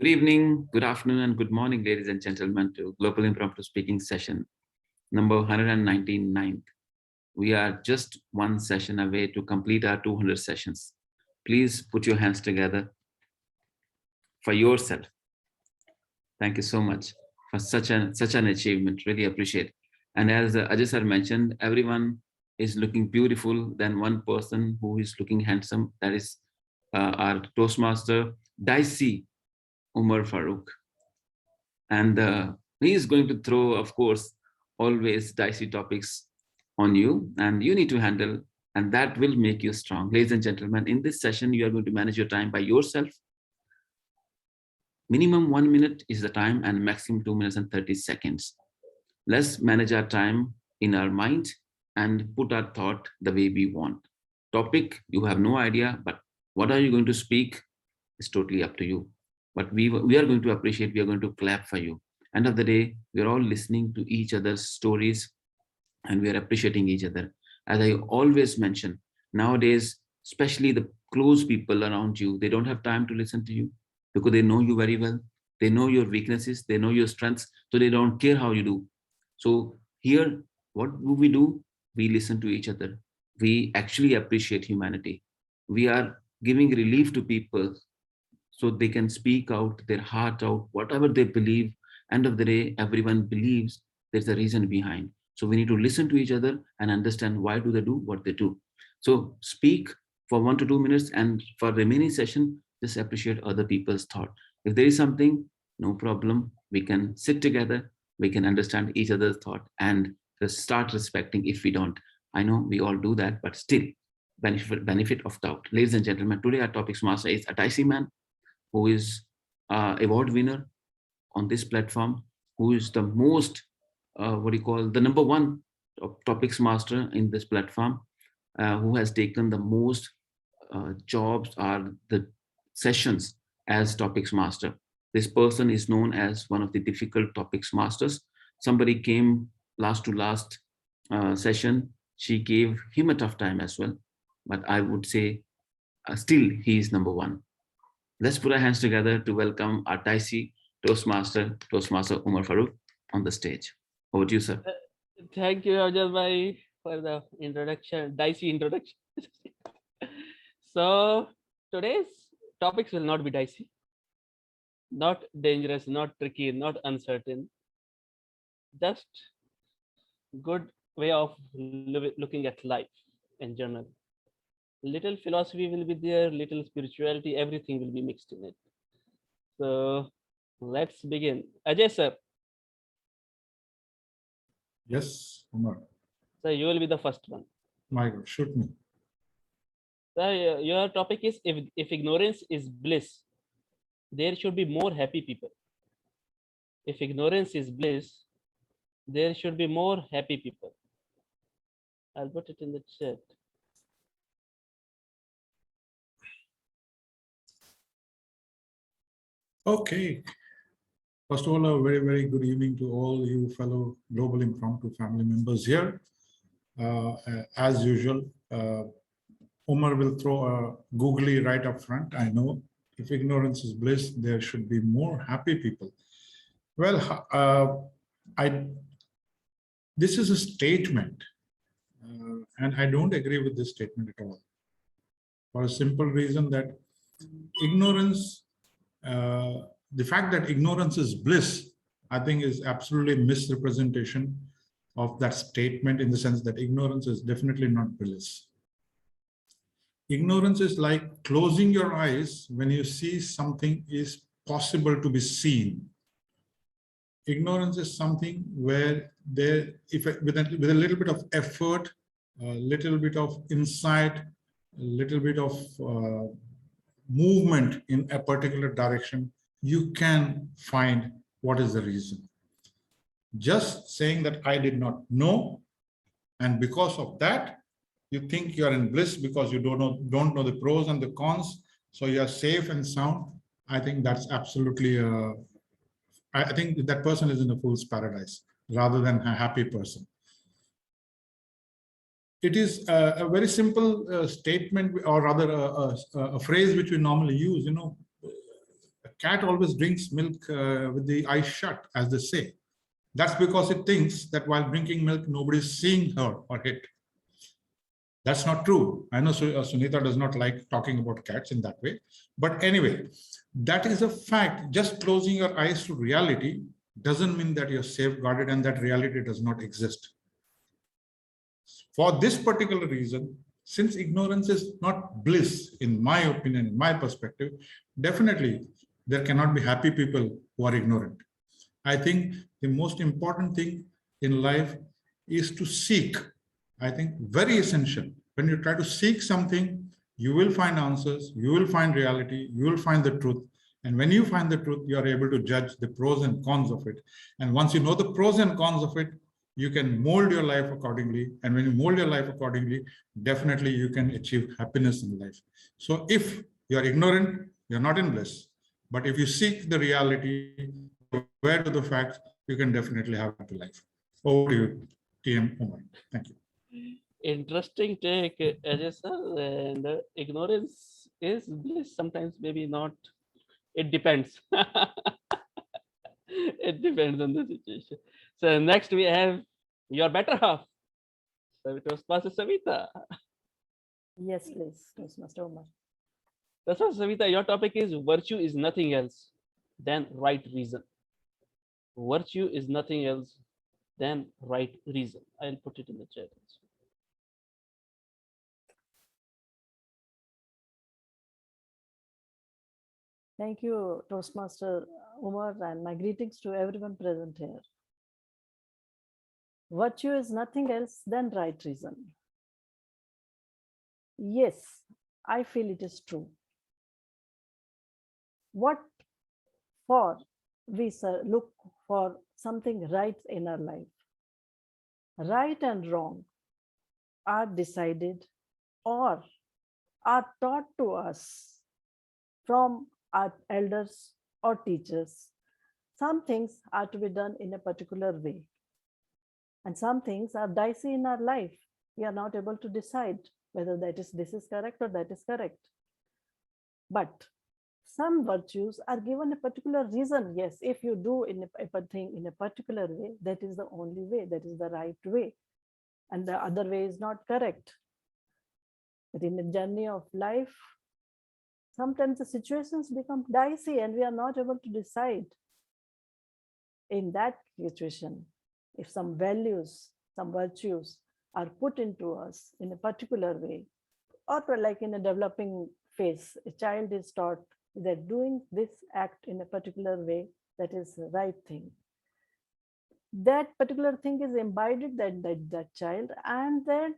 Good evening, good afternoon, and good morning, ladies and gentlemen, to Global Impromptu Speaking session number 199. We are just one session away to complete our 200 sessions. Please put your hands together for yourself. Thank you so much for such an achievement. Really appreciate. And as Ajay sir mentioned, everyone is looking beautiful. Then one person who is looking handsome, that is our Toastmaster, Dicey Umar Farouk. And he is going to throw, of course, always dicey topics on you, and you need to handle, and that will make you strong. Ladies and gentlemen, in this session, you are going to manage your time by yourself. Minimum 1 minute is the time, and maximum 2 minutes and 30 seconds. Let's manage our time in our mind and put our thought the way we want. Topic, you have no idea, but what are you going to speak is totally up to you. But we are going to appreciate, we are going to clap for you. End of the day, we are all listening to each other's stories and we are appreciating each other. As I always mention, nowadays, especially the close people around you, they don't have time to listen to you because they know you very well. They know your weaknesses, they know your strengths, so they don't care how you do. So here, what do? We listen to each other. We actually appreciate humanity. We are giving relief to people so they can speak out their heart out, whatever they believe. End of the day, everyone believes there's a reason behind. So we need to listen to each other and understand why do they do what they do. So speak for 1 to 2 minutes, and for remaining session, just appreciate other people's thought. If there is something, no problem. We can sit together, we can understand each other's thought and just start respecting if we don't. I know we all do that, but still, benefit of doubt. Ladies and gentlemen, today our topics master is a dicey man who is award winner on this platform, who is the most, what do you call, the number one topics master in this platform, who has taken the most jobs or the sessions as topics master. This person is known as one of the difficult topics masters. Somebody came last to last session. She gave him a tough time as well. But I would say still he is number one. Let's put our hands together to welcome our dicey Toastmaster Umar Farouk on the stage. Over to you, sir. Thank you, Amjad bhai, for the introduction, dicey introduction. So today's topics will not be dicey, not dangerous, not tricky, not uncertain. Just good way of looking at life in general. Little philosophy will be there, little spirituality, everything will be mixed in it. So let's begin. Ajay sir, Yes, Umar. so you will be the first one. My God, shoot me. So your topic is if ignorance is bliss, there should be more happy people. If ignorance is bliss, there should be more happy people. I'll put it in the chat. Okay. First of all, a very, very good evening to all you fellow Global Impromptu family members here. As usual, Umar will throw a googly right up front. I know if ignorance is bliss, there should be more happy people. Well, this is a statement, and I don't agree with this statement at all. For a simple reason that ignorance, the fact that ignorance is bliss, I think is absolutely a misrepresentation of that statement, in the sense that ignorance is definitely not bliss. Ignorance is like closing your eyes when you see something is possible to be seen. Ignorance is something where there, with a little bit of effort, a little bit of insight, a little bit of movement in a particular direction, you can find what is the reason. Just saying that I did not know, and because of that, you think you are in bliss because you don't know the pros and the cons, so you are safe and sound. I think that's absolutely I think that person is in a fool's paradise rather than a happy person. It is a very simple statement, or rather a phrase which we normally use, cat always drinks milk with the eyes shut, as they say. That's because it thinks that while drinking milk, nobody's seeing her or it. That's not true. I know Sunita does not like talking about cats in that way. But anyway, that is a fact. Just closing your eyes to reality doesn't mean that you're safeguarded and that reality does not exist. For this particular reason, since ignorance is not bliss, in my opinion, in my perspective, definitely there cannot be happy people who are ignorant. I think the most important thing in life is to seek. I think very essential. When you try to seek something, you will find answers, you will find reality, you will find the truth. And when you find the truth, you are able to judge the pros and cons of it. And once you know the pros and cons of it, you can mold your life accordingly. And when you mold your life accordingly, definitely you can achieve happiness in life. So if you're ignorant, you're not in bliss. But if you seek the reality, aware to the facts, you can definitely have a happy life. Over to you, TM Umar. Thank you. Interesting take, Ajay sir. And ignorance is bliss. Sometimes, maybe not. It depends. It depends on the situation. So next we have your better half. So it was Pastor Savita. Yes, please, Mr. Umar. Pastor Savita, your topic is virtue is nothing else than right reason. Virtue is nothing else than right reason. I'll put it in the chat. Thank you, Toastmaster Umar, and my greetings to everyone present here. Virtue is nothing else than right reason. Yes, I feel it is true. What for we look for something right in our life? Right and wrong are decided or are taught to us from our elders or teachers. Some things are to be done in a particular way. And some things are dicey in our life. We are not able to decide whether this is correct or that is correct. But some virtues are given a particular reason. Yes, if you do a thing in a particular way, that is the only way, that is the right way. And the other way is not correct. But in the journey of life, sometimes the situations become dicey and we are not able to decide. In that situation, if some values, some virtues are put into us in a particular way, or like in a developing phase, a child is taught that doing this act in a particular way, that is the right thing. That particular thing is imbibed in that child, and then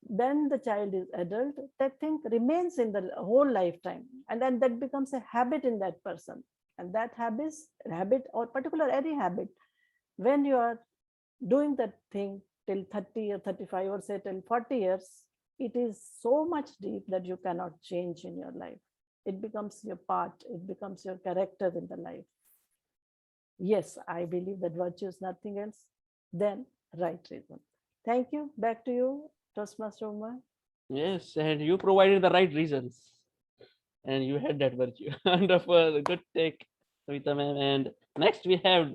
when the child is adult, that thing remains in the whole lifetime, and then that becomes a habit in that person. And that habit or particular any habit, when you are doing that thing till 30 or 35 or say till 40 years, it is so much deep that you cannot change in your life. It becomes your part, it becomes your character in the life. Yes, I believe that virtue is nothing else than right reason. Thank you. Back to you, Toastmaster Umar. Yes, and you provided the right reasons. And you had that virtue. Wonderful, good take, Savita ma'am. And next we have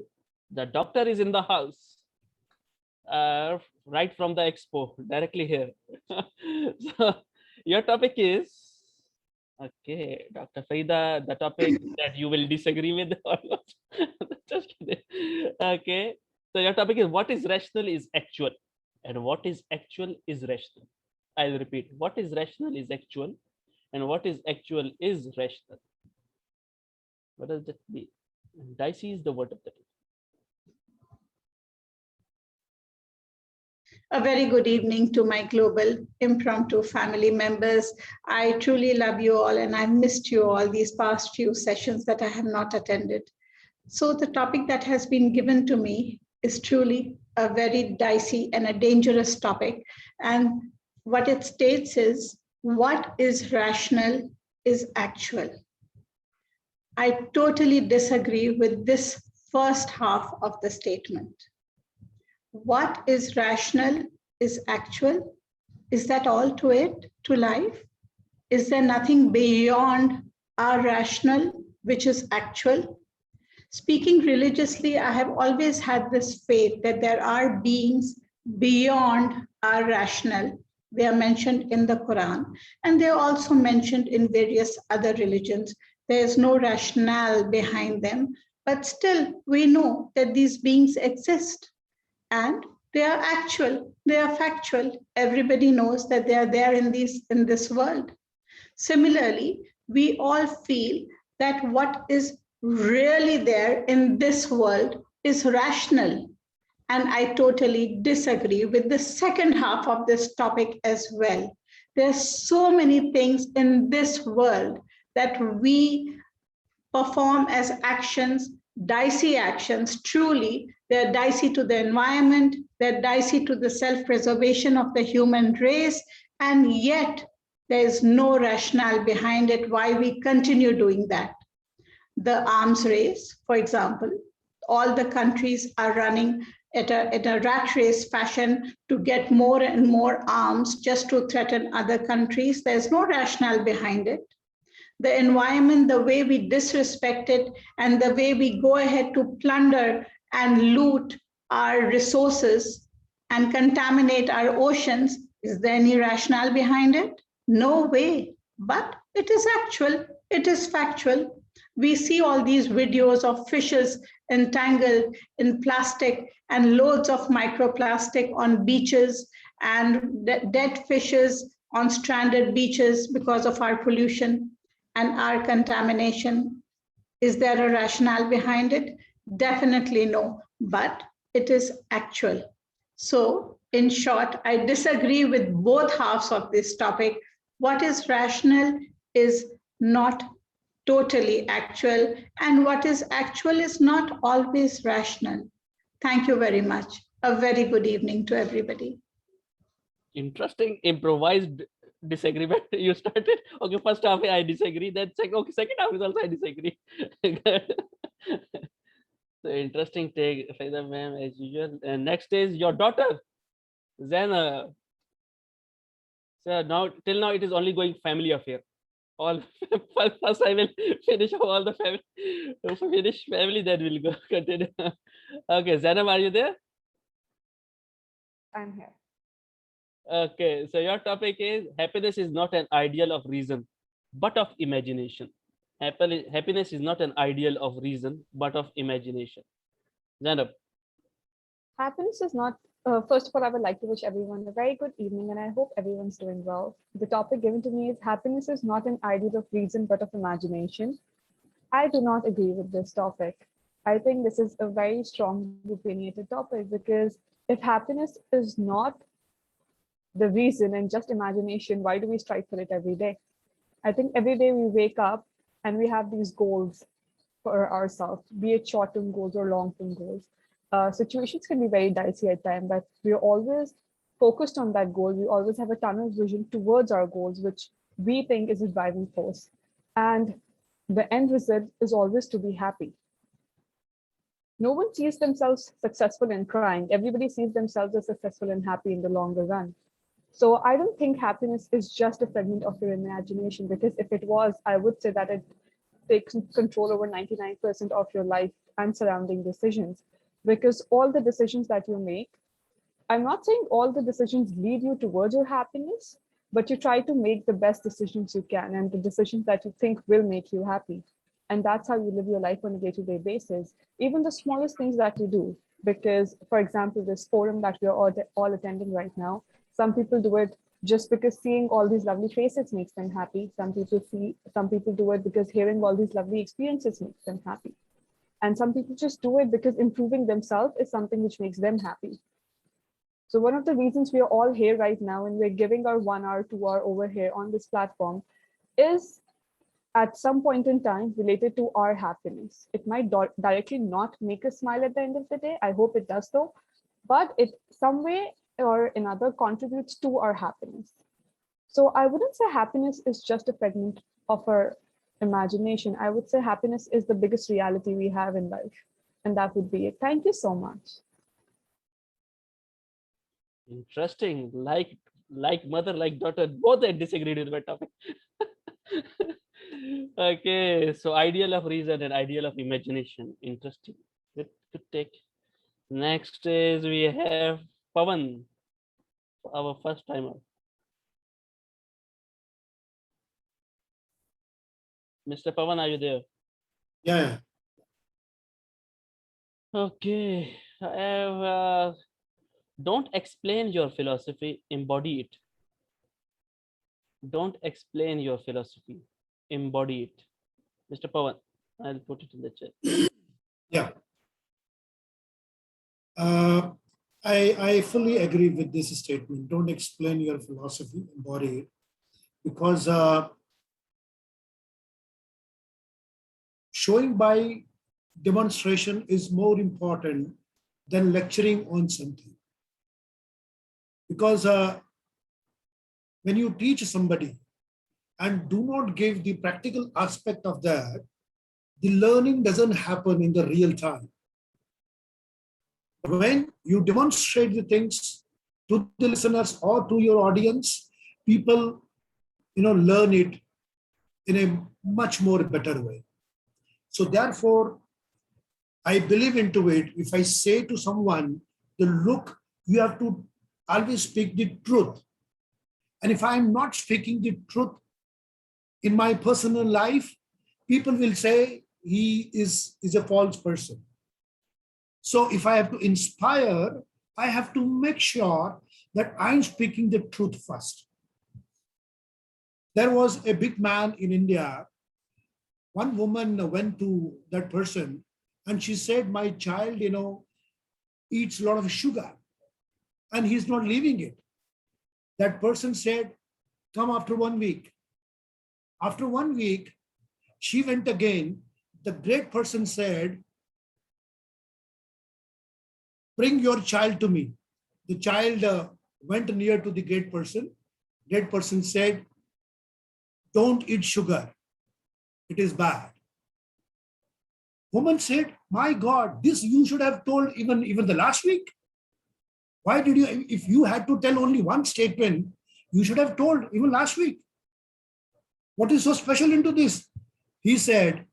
the doctor is in the house. Right from the expo, directly here. So your topic is, okay, Dr. Farida, the topic that you will disagree with. Just kidding. Okay, so your topic is what is rational is actual, and what is actual is rational. I'll repeat, what is rational is actual, and what is actual is rational. What does that mean? Dicey is the word of the day. A very good evening to my global impromptu family members. I truly love you all, and I've missed you all these past few sessions that I have not attended. So the topic that has been given to me is truly a very dicey and a dangerous topic. And what it states is, what is rational is actual. I totally disagree with this first half of the statement. What is rational is actual. Is that all to it, to life? Is there nothing beyond our rational which is actual. Speaking religiously, I have always had this faith that there are beings beyond our rational. They are mentioned in the Quran, and they are also mentioned in various other religions. There is no rationale behind them, but still we know that these beings exist and they are actual, they are factual. Everybody knows that they are there in this world. Similarly, we all feel that what is really there in this world is rational. And I totally disagree with the second half of this topic as well. There's so many things in this world that we perform as actions, dicey actions. Truly, they're dicey to the environment, they're dicey to the self-preservation of the human race, and yet there is no rationale behind it why we continue doing that. The arms race, for example, all the countries are running at a rat race fashion to get more and more arms just to threaten other countries. There's no rationale behind it. The environment, the way we disrespect it, and the way we go ahead to plunder and loot our resources and contaminate our oceans, is there any rationale behind it? No way. But it is actual, it is factual. We see all these videos of fishes entangled in plastic and loads of microplastic on beaches and dead fishes on stranded beaches because of our pollution and our contamination. Is there a rationale behind it? Definitely no, but it is actual. So in short, I disagree with both halves of this topic. What is rational is not totally actual, and what is actual is not always rational. Thank you very much. A very good evening to everybody. Interesting improvised disagreement you started. Okay, first half I disagree, then second half is also I disagree. So interesting take, Faida ma'am, as usual. And next is your daughter, Zaina. So now till now it is only going family affair. All first I will finish all the family, finish family, then we'll go continue. Okay, Zainab, are you there? I'm here. Okay, so your topic is happiness is not an ideal of reason, but of imagination. Happiness is not an ideal of reason, but of imagination. Zainab. Happiness is not, first of all, I would like to wish everyone a very good evening and I hope everyone's doing well. The topic given to me is happiness is not an ideal of reason, but of imagination. I do not agree with this topic. I think this is a very strongly opinionated topic because if happiness is not the reason and just imagination, why do we strive for it every day? I think every day we wake up and we have these goals for ourselves, be it short-term goals or long-term goals. Situations can be very dicey at times, but we're always focused on that goal. We always have a tunnel vision towards our goals, which we think is a driving force. And the end result is always to be happy. No one sees themselves successful in crying. Everybody sees themselves as successful and happy in the longer run. So I don't think happiness is just a fragment of your imagination, because if it was, I would say that it takes control over 99% of your life and surrounding decisions, because all the decisions that you make, I'm not saying all the decisions lead you towards your happiness, but you try to make the best decisions you can and the decisions that you think will make you happy. And that's how you live your life on a day-to-day basis, even the smallest things that you do. Because, for example, this forum that we're all attending right now, some people do it just because seeing all these lovely faces makes them happy. Some people do it because hearing all these lovely experiences makes them happy. And some people just do it because improving themselves is something which makes them happy. So one of the reasons we are all here right now and we're giving our 1 hour, 2 hour over here on this platform is at some point in time related to our happiness. It might directly not make us smile at the end of the day. I hope it does though, but it some way or another contributes to our happiness. So I wouldn't say happiness is just a fragment of our imagination. I would say happiness is the biggest reality we have in life. And that would be it. Thank you so much. Interesting. Like mother, like daughter, both had disagreed with my topic. Okay, so ideal of reason and ideal of imagination. Interesting. Good take. Next is we have Pavan, our first timer. Mr. Pavan, are you there? Yeah. Okay. I have, don't explain your philosophy, embody it. Don't explain your philosophy, embody it. Mr. Pavan, I'll put it in the chat. Yeah. I fully agree with this statement. Don't explain your philosophy, embody it. Because showing by demonstration is more important than lecturing on something. Because when you teach somebody and do not give the practical aspect of that, the learning doesn't happen in the real time. When you demonstrate the things to the listeners or to your audience, people, learn it in a much more better way. So therefore, I believe into it. If I say to someone, look, you have to always speak the truth. And if I'm not speaking the truth in my personal life, people will say he is a false person. So if I have to inspire, I have to make sure that I'm speaking the truth first. There was a big man in India. One woman went to that person and she said, my child, eats a lot of sugar and he's not leaving it. That person said, come after 1 week. After 1 week, she went again. The great person said, bring your child to me. The child went near to the great person. Great person said, don't eat sugar. It is bad. Woman said, my God, this you should have told even the last week. Why did you, if you had to tell only one statement, you should have told even last week. What is so special into this? He said,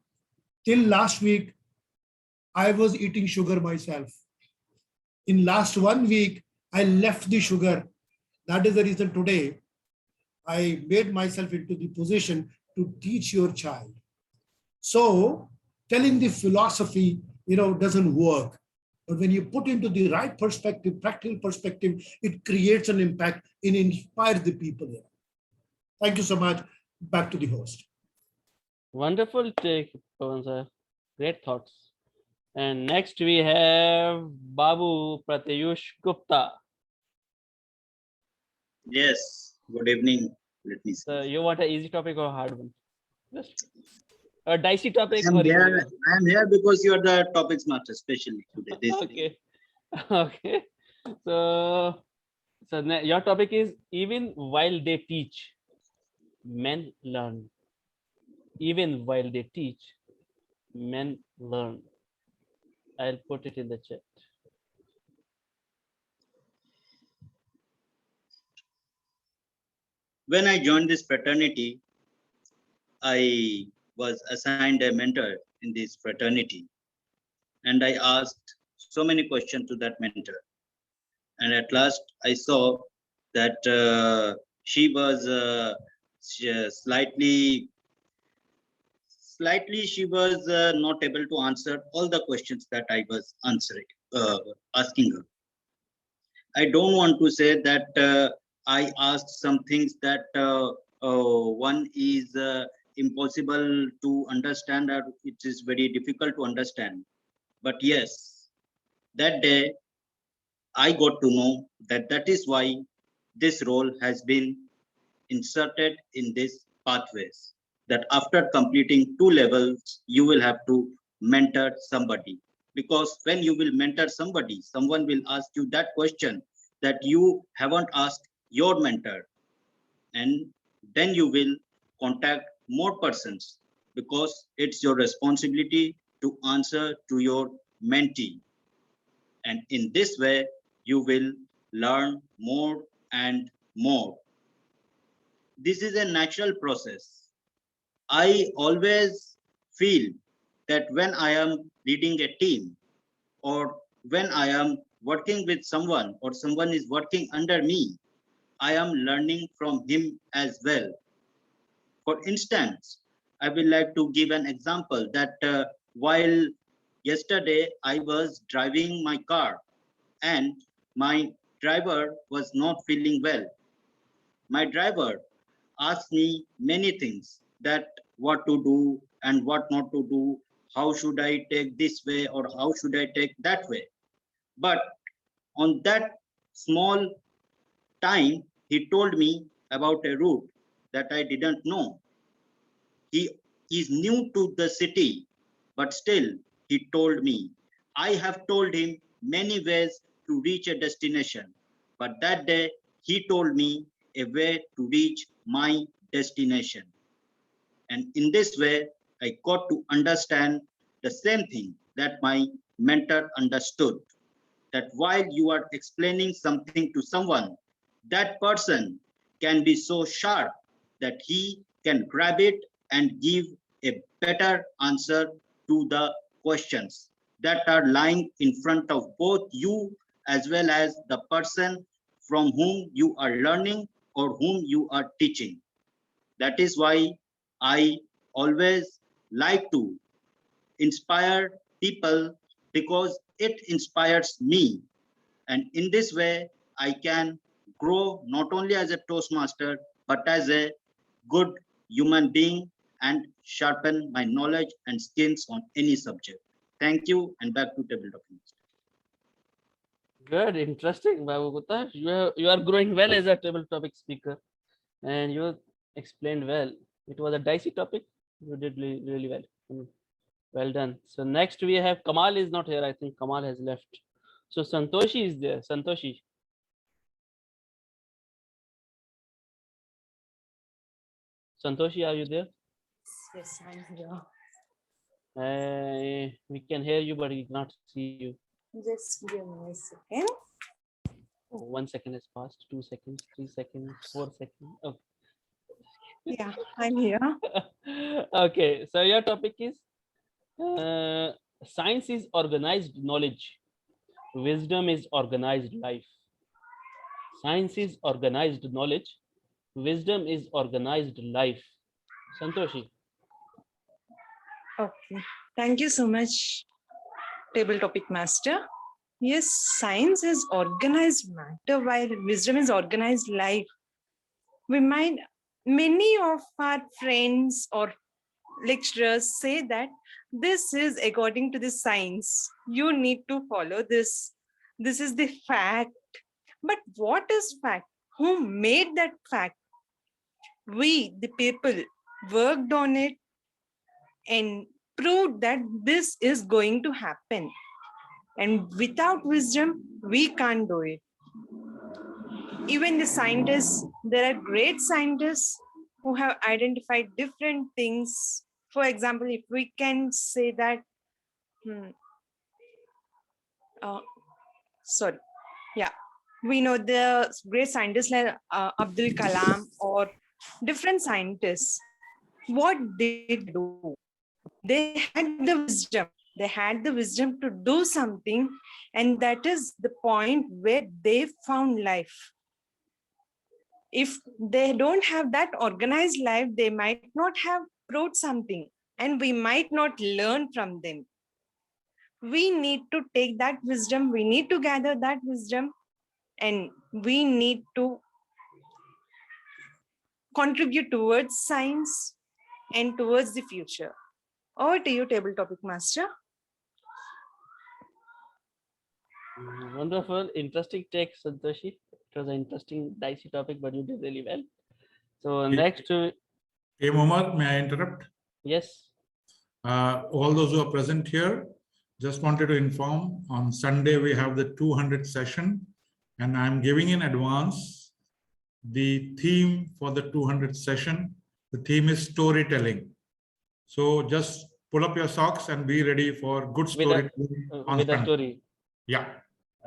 till last week, I was eating sugar myself. In last 1 week, I left the sugar. That is the reason today I made myself into the position to teach your child. So telling the philosophy, doesn't work. But when you put into the right perspective, practical perspective, it creates an impact and inspires the people here. Thank you so much. Back to the host. Wonderful take, Pavan sir. Great thoughts. And next we have Babu Pratyush Gupta. Yes, good evening. Let me see. So you want an easy topic or a hard one? Just a dicey topic I or am here because you are the topics master, especially today. This okay. Okay. So your topic is even while they teach, men learn. Even while they teach, men learn. I'll put it in the chat. When I joined this fraternity, I was assigned a mentor in this fraternity, and I asked so many questions to that mentor. And at last, I saw that she was slightly she was not able to answer all the questions that I was asking her. I don't want to say that I asked some things that one is impossible to understand, or it is very difficult to understand. But yes, that day I got to know that that is why this role has been inserted in this pathways. That after completing 2 levels, you will have to mentor somebody. Because when you will mentor somebody, someone will ask you that question that you haven't asked your mentor. And then you will contact more persons because it's your responsibility to answer to your mentee. And in this way, you will learn more and more. This is a natural process. I always feel that when I am leading a team, or when I am working with someone, or someone is working under me, I am learning from him as well. For instance, I will like to give an example that while yesterday I was driving my car and my driver was not feeling well. My driver asked me many things, that what to do and what not to do, how should I take this way or how should I take that way. But on that small time, he told me about a route that I didn't know. He is new to the city, but still he told me. I have told him many ways to reach a destination, but that day he told me a way to reach my destination. And in this way, I got to understand the same thing that my mentor understood, that while you are explaining something to someone, that person can be so sharp that he can grab it and give a better answer to the questions that are lying in front of both you as well as the person from whom you are learning or whom you are teaching. That is why I always like to inspire people, because it inspires me. And in this way, I can grow not only as a Toastmaster, but as a good human being and sharpen my knowledge and skills on any subject. Thank you, and back to table documents. Good, interesting, Babu Gupta. You are growing well as a table topic speaker, and you explained well. It was a dicey topic. You did really well. Well done. So next we have Kamal is not here. I think Kamal has left. So Santoshi is there. Santoshi. Santoshi, are you there? Yes, I'm here. We can hear you, but we cannot see you. Just give me a second. Oh, 1 second has passed. 2 seconds, 3 seconds, 4 seconds. Okay. Yeah, I'm here. Okay. So your topic is science is organized knowledge. Wisdom is organized life. Science is organized knowledge. Wisdom is organized life. Santoshi. Okay. Thank you so much, table topic master. Yes, science is organized matter while wisdom is organized life. Many of our friends or lecturers say that this is according to the science. You need to follow this. This is the fact. But what is fact? Who made that fact? We, the people, worked on it and proved that this is going to happen. And without wisdom, we can't do it. Even the scientists, there are great scientists who have identified different things. For example, if we can say that, we know the great scientists like Abdul Kalam or different scientists. What did they do? They had the wisdom. They had the wisdom to do something, and that is the point where they found life. If they don't have that organized life, they might not have proved something, and we might not learn from them. We need to take that wisdom, we need to gather that wisdom, and we need to contribute towards science and towards the future. Over to you, table topic master. Wonderful, interesting take, Santoshi. It was an interesting, dicey topic, but you did really well. So next, Hey, Mohammed, may I interrupt? Yes. All those who are present here, just wanted to inform on Sunday we have the 200th session, and I'm giving in advance the theme for the 200th session. The theme is storytelling. So just pull up your socks and be ready for good storytelling. With a story. Yeah.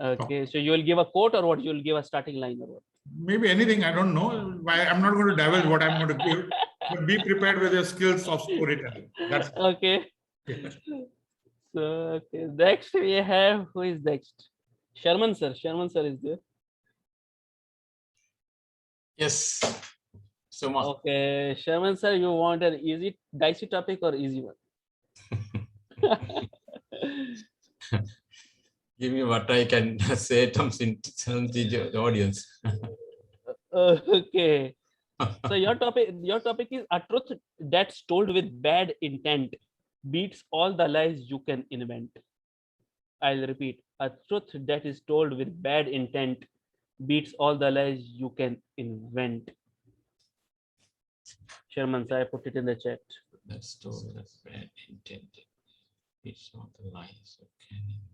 Okay, so you will give a quote or what? You will give a starting line or what? Maybe anything, I don't know. I'm not going to divulge what I'm going to give. But be prepared with your skills of storytelling. That's Okay. So okay. Next we have, who is next? Sharman sir. Sharman sir is there. Yes. So much. Okay, Sharman sir, you want an easy dicey topic or easy one? Give me what I can say to the audience. Okay. So your topic is a truth that's told with bad intent beats all the lies you can invent. I'll repeat. A truth that is told with bad intent beats all the lies you can invent. Sherman, sir, I put it in the chat. That's told with bad intent. It's not the lies you can invent.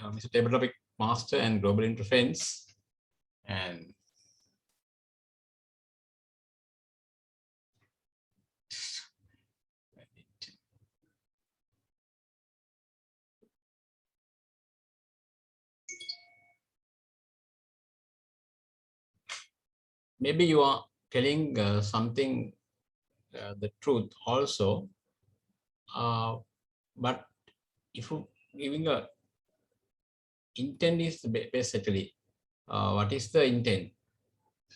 Mr. Table Topic Master and Global Interference, and maybe you are telling something, the truth also, but if you giving a intent is basically what is the intent?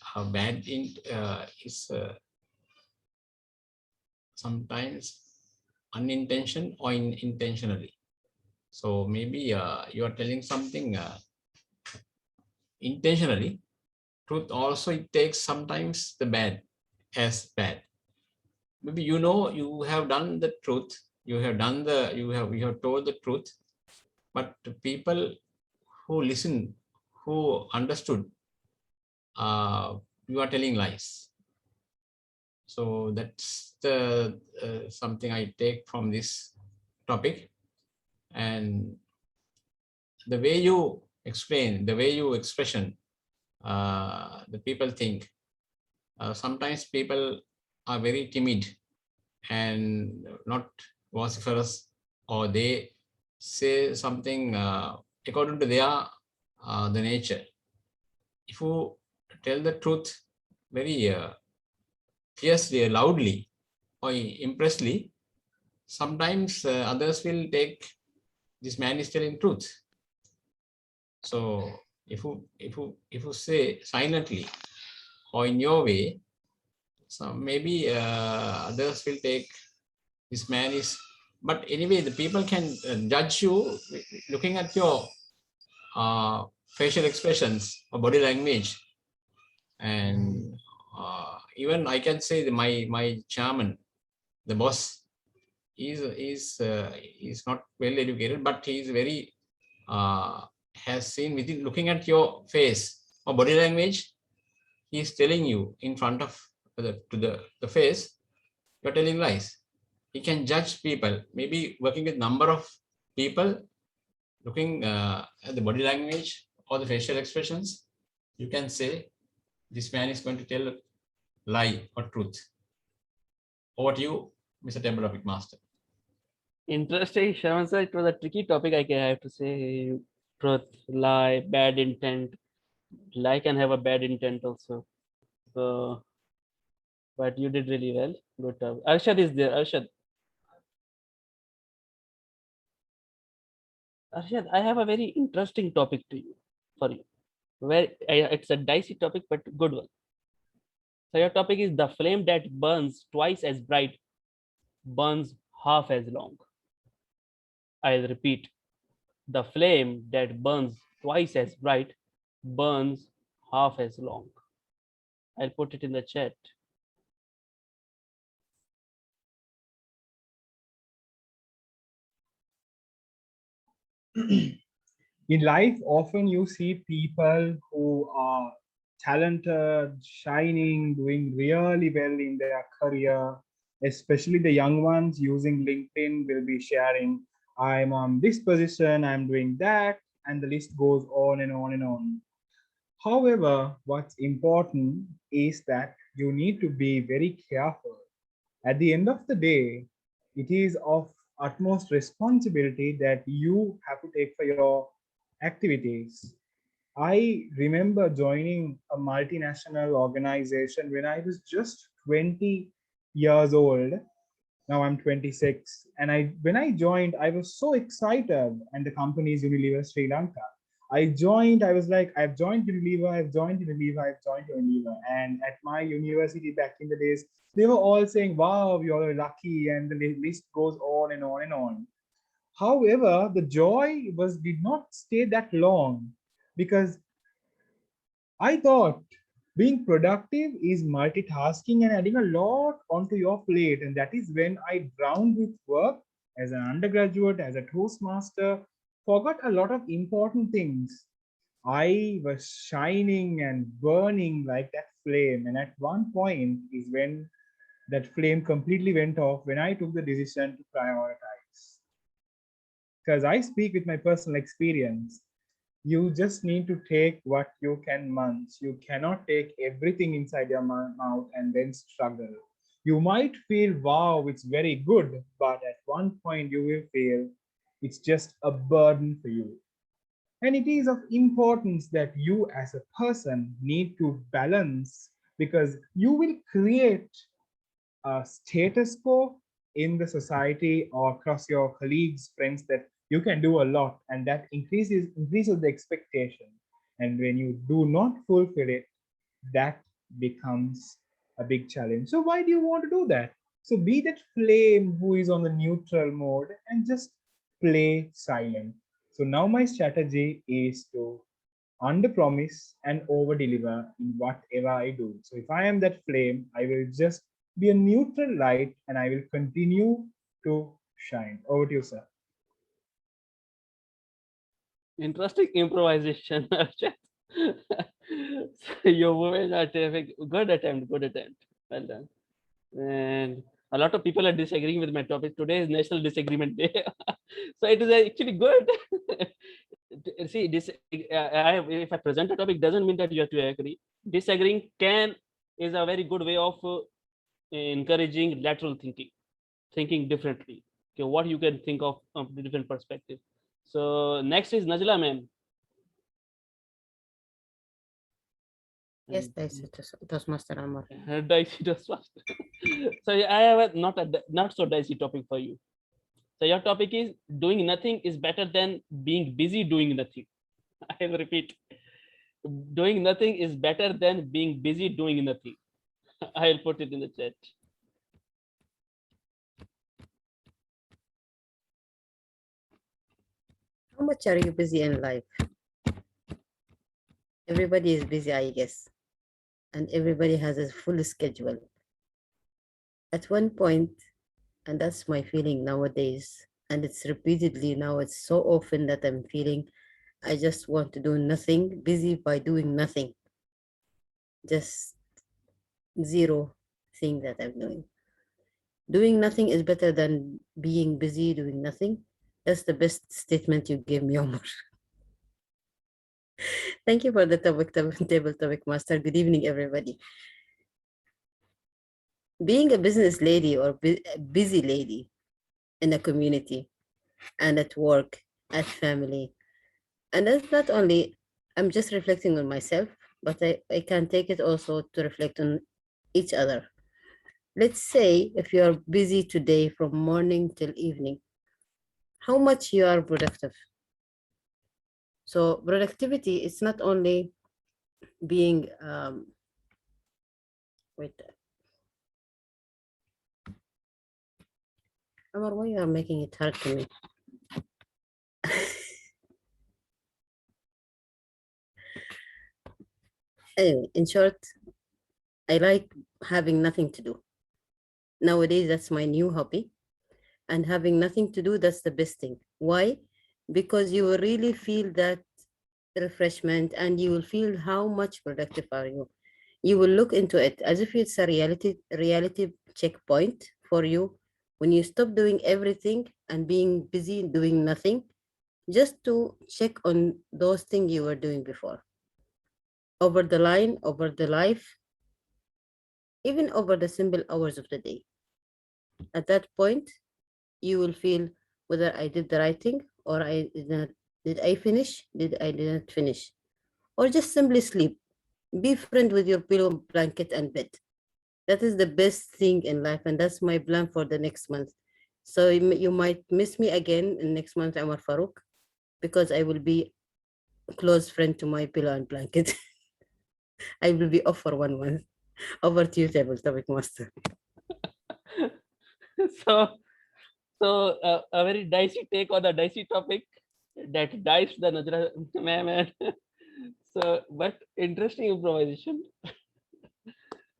How bad is sometimes unintentional or intentionally. So maybe you are telling something intentionally. Truth also, it takes sometimes the bad as bad. Maybe you have done the truth. You have told the truth, but the people who listen, who understood, you are telling lies. So that's the something I take from this topic. And the way you explain, the way you expression, the people think. Sometimes people are very timid and not vociferous, or they say something according to their the nature. If you tell the truth very fiercely, loudly, or impressively, sometimes others will take this man is telling truth. So if you say silently or in your way, so maybe others will take this man is. But anyway, the people can judge you looking at your facial expressions or body language, and even I can say that my chairman, the boss, is not well educated, but he is very has seen within looking at your face or body language. He is telling you in front of the face, you're telling lies. He can judge people, maybe working with number of people, looking at the body language or the facial expressions. You can say this man is going to tell a lie or truth. Over to you, Mr. Temple Topic Master. Interesting, Sharman sir. It was a tricky topic, I have to say. Truth, lie, bad intent. Lie can have a bad intent also. So, but you did really well. Good job. Arshad is there. Arshad. Arshad, I have a very interesting topic to you, for you. It's a dicey topic, but good one. So your topic is the flame that burns twice as bright, burns half as long. I'll repeat. The flame that burns twice as bright, burns half as long. I'll put it in the chat. In life, often you see people who are talented, shining, doing really well in their career, especially the young ones using LinkedIn will be sharing, I'm on this position, I'm doing that, and the list goes on and on and on. However, what's important is that you need to be very careful. At the end of the day, it is of utmost responsibility that you have to take for your activities. I remember joining a multinational organization when I was just 20 years old. Now I'm 26. And when I joined, I was so excited. And the company is Unilever Sri Lanka. I joined, I was like, I've joined Unilever, I've joined Unilever, I've joined Unilever. And at my university back in the days, they were all saying, wow, you're lucky. And the list goes on and on and on. However, the joy did not stay that long, because I thought being productive is multitasking and adding a lot onto your plate. And that is when I drowned with work as an undergraduate, as a Toastmaster, forgot a lot of important things. I was shining and burning like that flame. And at one point is when that flame completely went off, when I took the decision to prioritize. Because I speak with my personal experience. You just need to take what you can munch. You cannot take everything inside your mouth and then struggle. You might feel, wow, it's very good, but at one point you will feel it's just a burden for you. And it is of importance that you as a person need to balance, because you will create a status quo in the society or across your colleagues, friends, that you can do a lot, and that increases the expectation. And when you do not fulfill it, that becomes a big challenge. So why do you want to do that? So be that flame who is on the neutral mode and just play silent. So now my strategy is to under promise and over deliver in whatever I do. So if I am that flame, I will just be a neutral light and I will continue to shine. Over to you, sir. Interesting improvisation. Arshad. So your women are terrific. Good attempt. Good attempt. Well done. And a lot of people are disagreeing with my topic. Today is National Disagreement Day. So it is actually good. See, if I present a topic, doesn't mean that you have to agree. Disagreeing is a very good way of encouraging lateral thinking differently. Okay, what you can think of the different perspective. So next is Najla ma'am. Yes, Toastmaster Amar. Dicey Toastmaster. So I have not so dicey topic for you. So your topic is doing nothing is better than being busy doing nothing. I will repeat. Doing nothing is better than being busy doing nothing. I'll put it in the chat. How much are you busy in life? Everybody is busy, I guess. And everybody has a full schedule. At one point, and that's my feeling nowadays, and it's repeatedly now, it's so often that I'm feeling I just want to do nothing, busy by doing nothing. Just zero thing that I'm doing. Doing nothing is better than being busy doing nothing. That's the best statement you gave me, Omar. Thank you for the table topic master. Good evening, everybody. Being a business lady or busy lady in a community and at work, at family, and that's not only, I'm just reflecting on myself, but I can take it also to reflect on each other. Let's say if you're busy today from morning till evening, how much you are productive. So productivity is not only being, wait, Amar, why you are making it hard to me? Anyway, in short, I like having nothing to do. Nowadays, that's my new hobby. And having nothing to do, that's the best thing. Why? Because you will really feel that refreshment and you will feel how much productive are you. You will look into it as if it's a reality checkpoint for you. When you stop doing everything and being busy doing nothing, just to check on those things you were doing before. Over the line, over the life, even over the simple hours of the day. At that point, you will feel whether I did the right thing or I did not. Did I finish? Did I did not finish? Or just simply sleep. Be friend with your pillow, blanket, and bed. That is the best thing in life, and that's my plan for the next month. So you might miss me again in next month, Amar Farouk, because I will be a close friend to my pillow and blanket. I will be off for 1 month. Over to you, table topic master. so a very dicey take on a dicey topic that diced the Najra ma'am. So, but interesting improvisation.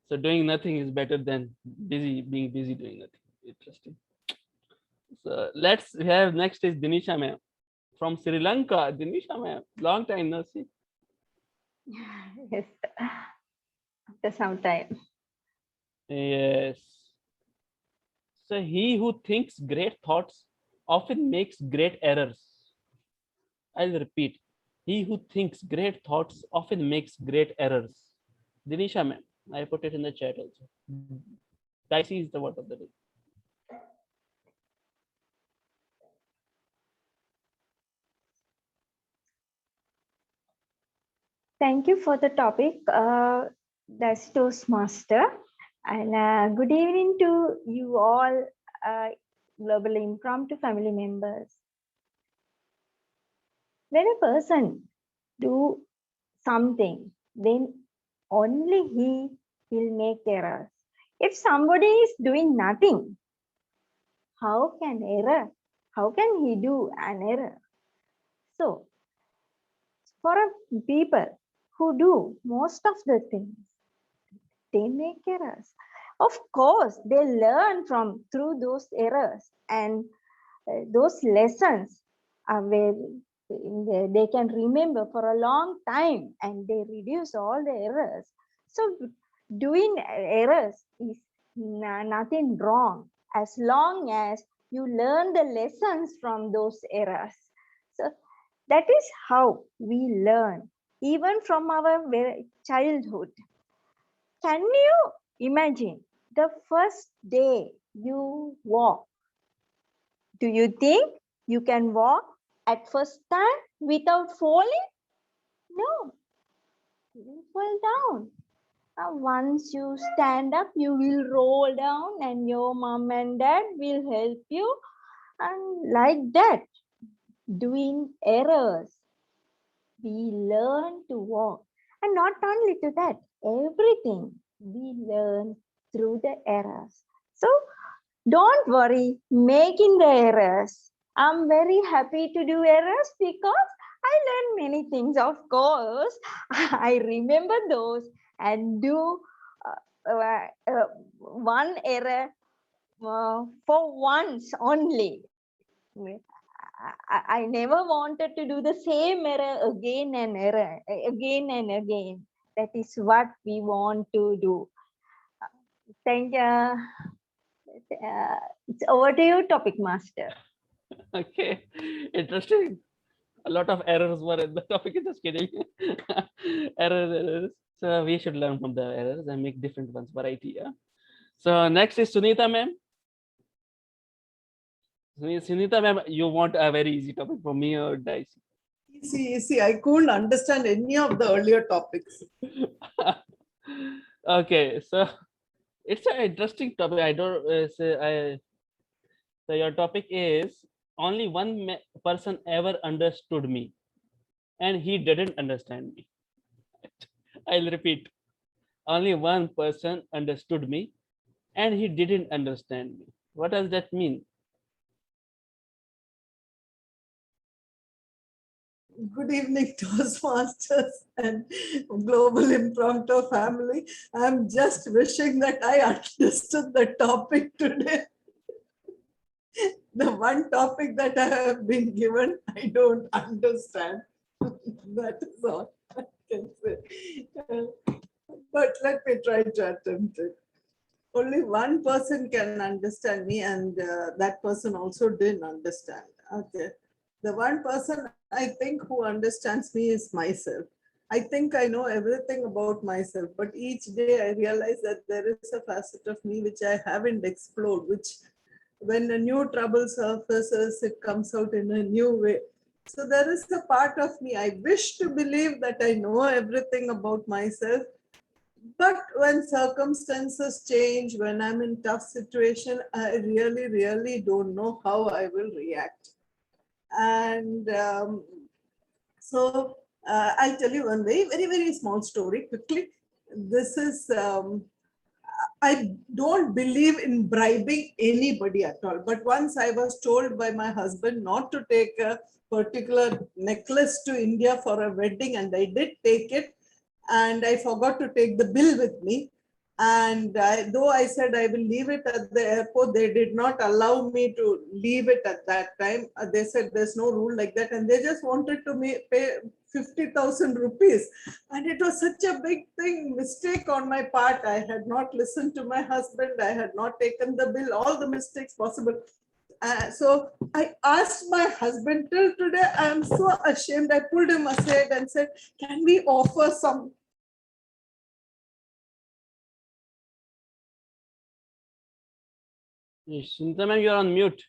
So doing nothing is better than being busy doing nothing. Interesting. So let's have next is Dinisha ma'am from Sri Lanka. Dinisha ma'am, long time no see. Yes, after some time. Yes. So he who thinks great thoughts often makes great errors. I'll repeat. He who thinks great thoughts often makes great errors. Dinisha ma'am, I put it in the chat also. Dicey is the word of the day. Thank you for the topic, that's Toastmaster. And good evening to you all, Global Impromptu family members. When a person do something, then only he will make errors. If somebody is doing nothing, how can he do an error? So, for people who do most of the things, they make errors. Of course, they learn from through those errors, and those lessons are very, they can remember for a long time, and they reduce all the errors. So doing errors is nothing wrong as long as you learn the lessons from those errors. So that is how we learn, even from our childhood. Can you imagine the first day you walk? Do you think you can walk at first time without falling? No, you will fall down. Once you stand up, you will roll down, and your mom and dad will help you. And like that, doing errors, we learn to walk. And not only to that, everything we learn through the errors. So don't worry making the errors. I'm very happy to do errors because I learned many things. Of course, I remember those and do one error for once only. I never wanted to do the same error again and again. That is what we want to do. Thank you. It's over to you, topic master. Okay, interesting. A lot of errors were in the topic. Just kidding. errors. So we should learn from the errors and make different ones, variety. Yeah. So next is Sunita ma'am. Sunita ma'am, you want a very easy topic for me or dicey? Easy. I couldn't understand any of the earlier topics. Okay, so it's an interesting topic. I don't say so your topic is only one person ever understood me, and he didn't understand me. I'll repeat. Only one person understood me, and he didn't understand me. What does that mean? Good evening, Toastmasters and Global Impromptu family. I'm just wishing that I understood the topic today. The one topic that I have been given, I don't understand. That is all I can say. But let me try to attempt it. Only one person can understand me, and that person also didn't understand. Okay. The one person I think who understands me is myself. I think I know everything about myself, but each day I realize that there is a facet of me which I haven't explored, which when a new trouble surfaces, it comes out in a new way. So there is a part of me, I wish to believe that I know everything about myself, but when circumstances change, when I'm in tough situation, I really, really don't know how I will react. And so I'll tell you one very small story quickly. This is, I don't believe in bribing anybody at all. But once I was told by my husband not to take a particular necklace to India for a wedding, and I did take it, and I forgot to take the bill with me. And though I said I will leave it at the airport, they did not allow me to leave it at that time. They said there's no rule like that, and they just wanted to pay 50,000 rupees. And it was such a big mistake on my part. I had not listened to my husband. I had not taken the bill, all the mistakes possible. So I asked my husband, till today, I am so ashamed. I pulled him aside and said, can we offer some? Sunita ma'am, you're on mute.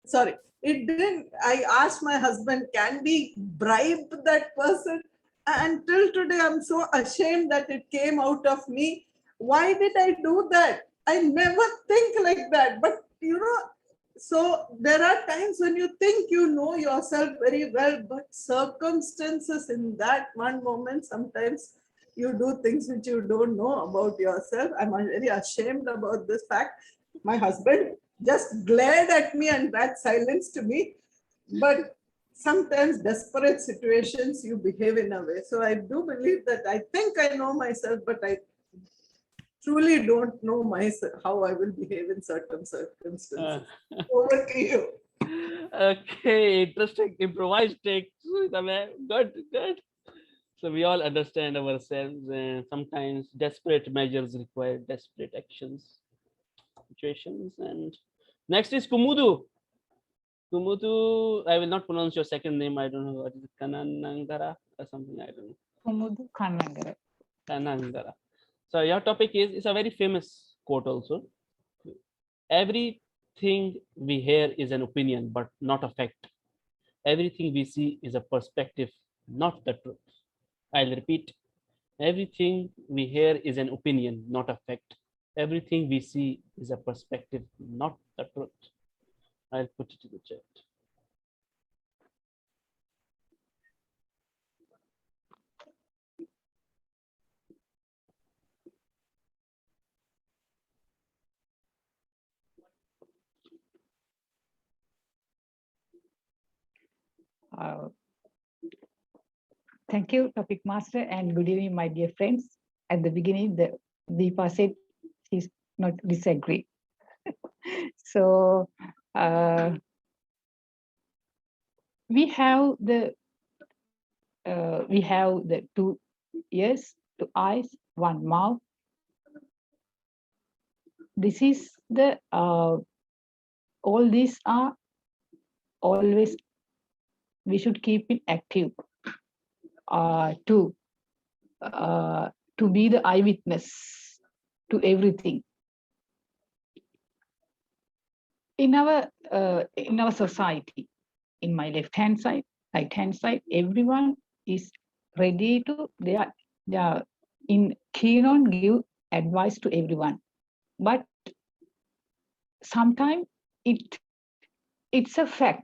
Sorry, it didn't. I asked my husband, can we bribe that person? And till today, I'm so ashamed that it came out of me. Why did I do that? I never think like that. But you know, so there are times when you think you know yourself very well, but circumstances in that one moment, sometimes you do things which you don't know about yourself. I'm very ashamed about this fact. My husband just glared at me and that silenced me. But sometimes desperate situations, you behave in a way. So I do believe that I think I know myself, but I truly don't know myself, how I will behave in certain circumstances. Over to you. Okay, interesting improvised take. Sunita ma'am, good, good. So we all understand ourselves, and sometimes desperate measures require desperate actions, situations. And next is Kumudu. Kumudu, I will not pronounce your second name. I don't know what is it, Kananangara or something. I don't know. Kumudu Kanangara. Kanangara. So your topic is, it's a very famous quote also. Everything we hear is an opinion, but not a fact. Everything we see is a perspective, not the truth. I'll repeat. Everything we hear is an opinion, not a fact. Everything we see is a perspective, not the truth. I'll put it in the chat. Thank you, topic master, and good evening, my dear friends. At the beginning, the Deepa said she's not disagree. So we have the 2 ears, 2 eyes, 1 mouth. This is the all these are always, we should keep it active to be the eyewitness to everything. In our society, in my left-hand side, right-hand side, everyone is ready to, they are keen on give advice to everyone. But sometimes it's a fact,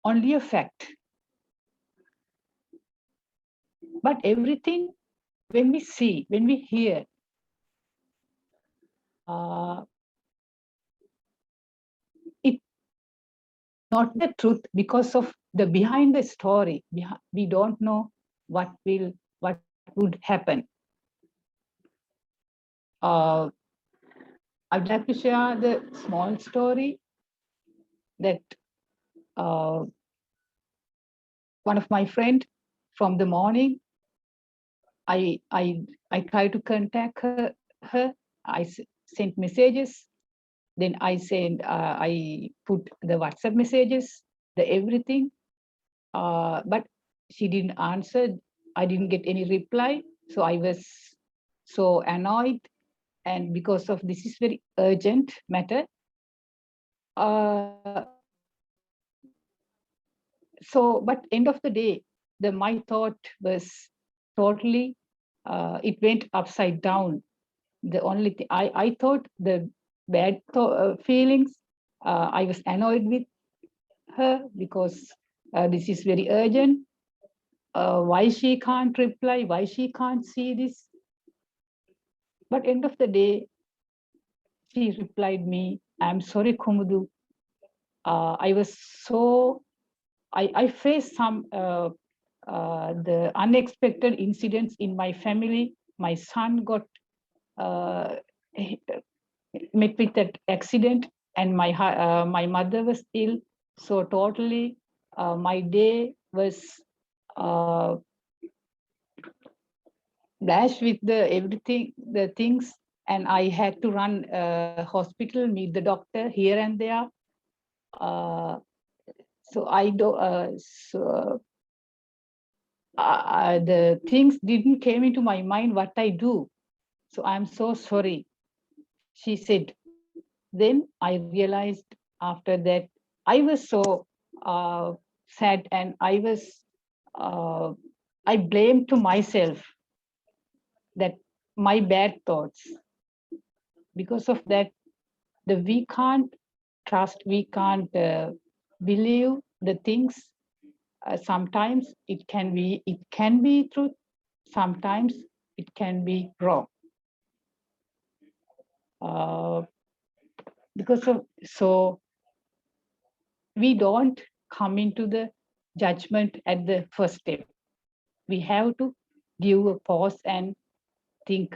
only a fact. But everything, when we see, when we hear, it not the truth, because of the behind the story. We don't know what would happen. I'd like to share the small story that one of my friend, from the morning, I try to contact her. I sent messages. Then I put the WhatsApp messages, the everything. But she didn't answer. I didn't get any reply. So I was so annoyed. And because of this is very urgent matter. So, but end of the day, my thought was totally, it went upside down. The only thing I thought the bad feelings, I was annoyed with her because this is very urgent. Why she can't reply? Why she can't see this? But end of the day, she replied me, "I'm sorry, Kumudu. I was so, I faced some the unexpected incidents in my family. My son got met with that accident, and my mother was ill. So totally, my day was dashed with the everything, the things, and I had to run hospital, meet the doctor here and there. So I do. The things didn't came into my mind what I do. So I'm so sorry, she said. Then I realized after that, I was so sad, and I blamed to myself that my bad thoughts. Because of that, we can't trust, we can't believe the things. Sometimes it can be truth, sometimes it can be wrong. Because of so we don't come into the judgment at the first step. We have to give a pause and think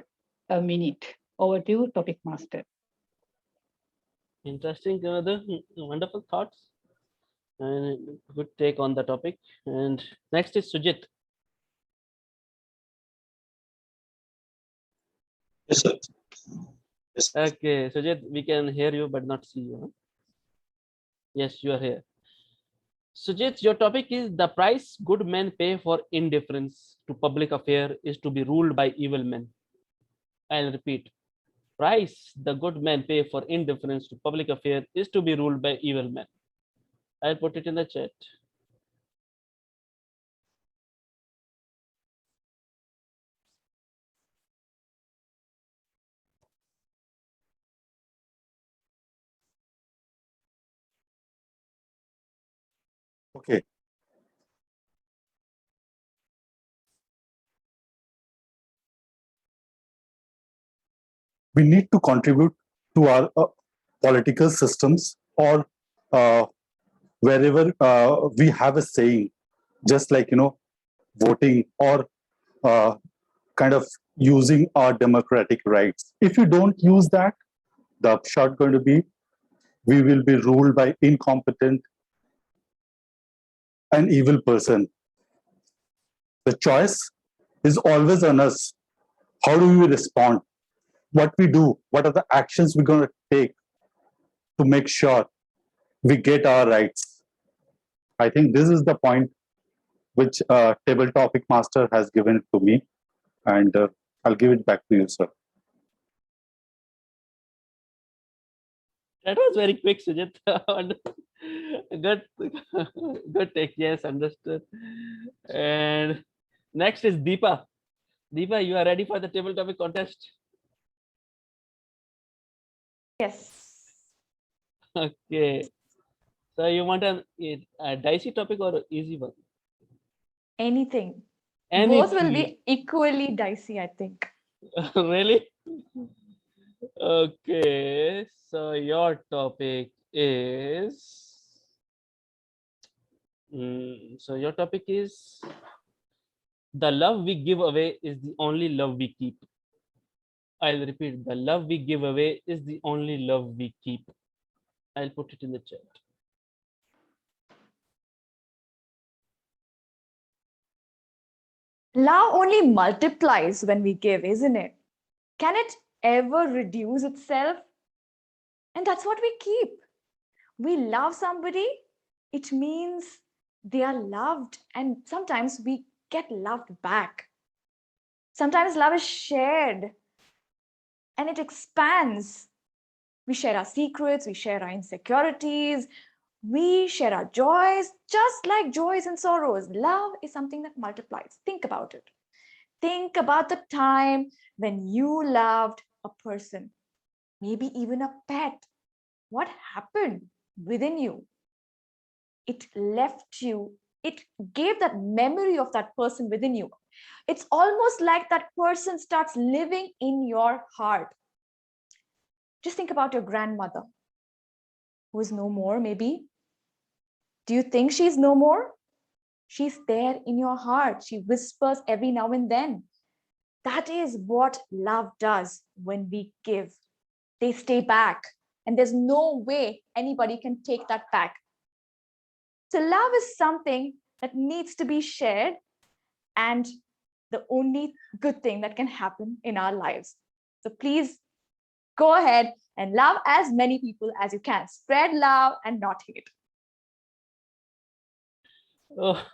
a minute. Over to you, topic master. Interesting, another wonderful thoughts and good take on the topic. And next is Sujit. Yes, sir. Yes. Okay, Sujit, we can hear you but not see you. Huh? Yes, you are here. Sujit, your topic is the price good men pay for indifference to public affair is to be ruled by evil men. I'll repeat. Price the good men pay for indifference to public affair is to be ruled by evil men. I'll put it in the chat. Okay. We need to contribute to our political systems, or wherever we have a saying, just like, voting, or kind of using our democratic rights. If you don't use that, the upshot going to be we will be ruled by incompetent and evil person. The choice is always on us. How do we respond? What we do? What are the actions we're going to take to make sure we get our rights? I think this is the point which table topic master has given it to me, and I'll give it back to you, sir. That was very quick, Sujit. Good, good take. Yes, understood. And next is Deepa. Deepa, you are ready for the table topic contest? Yes. Okay. So you want a dicey topic or easy one? Anything. Anything. Both will be equally dicey, I think. Really? Okay. So your topic is. So your topic is the love we give away is the only love we keep. I'll repeat, the love we give away is the only love we keep. I'll put it in the chat. Love only multiplies when we give, isn't it? Can it ever reduce itself? And that's what we keep. We love somebody, it means They are loved, and sometimes we get loved back. Sometimes love is shared and it expands. We share our secrets, we share our insecurities, we share our joys, just like joys and sorrows. Love is something that multiplies. Think about it. Think about the time when you loved a person, maybe even a pet. What happened within you? It left you, it gave that memory of that person within you. It's almost like that person starts living in your heart. Just think about your grandmother, who is no more, maybe. Do you think she's no more? She's there in your heart. She whispers every now and then. That is what love does when we give. They stay back, and there's no way anybody can take that back. So, love is something that needs to be shared, and the only good thing that can happen in our lives. So, please go ahead and love as many people as you can. Spread love and not hate. Oh,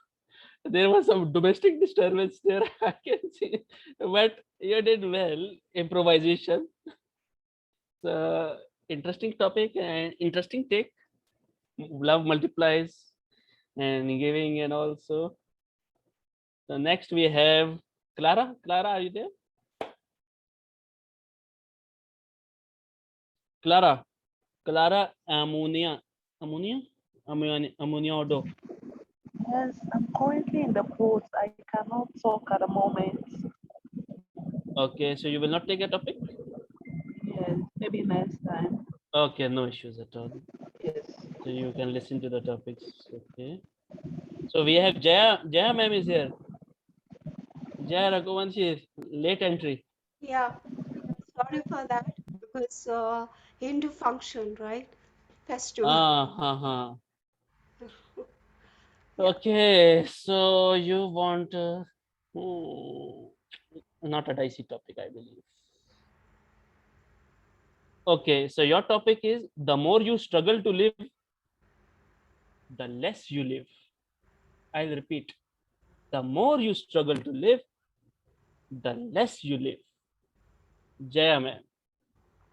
there was some domestic disturbance there, I can see, but you did well. Improvisation. So, interesting topic and interesting take. Love multiplies and giving, and also. So next we have Clara. Clara, are you there? Clara. Clara Ammonia. Ammonia? Ammonia Odo. Yes, I'm currently in the boat. I cannot talk at the moment. Okay, so you will not take a topic? Yes, maybe next time. Okay, no issues at all. Yes. So you can listen to the topics. Okay. So we have Jaya. Jaya ma'am is here. Jaya Raghuvanshi is late entry. Yeah, sorry for that because Hindu function, right? Festival. Ha. Okay, so you want not a dicey topic, I believe. Okay, so your topic is the more you struggle to live, the less you live. I'll repeat. The more you struggle to live, the less you live. Jaya ma'am,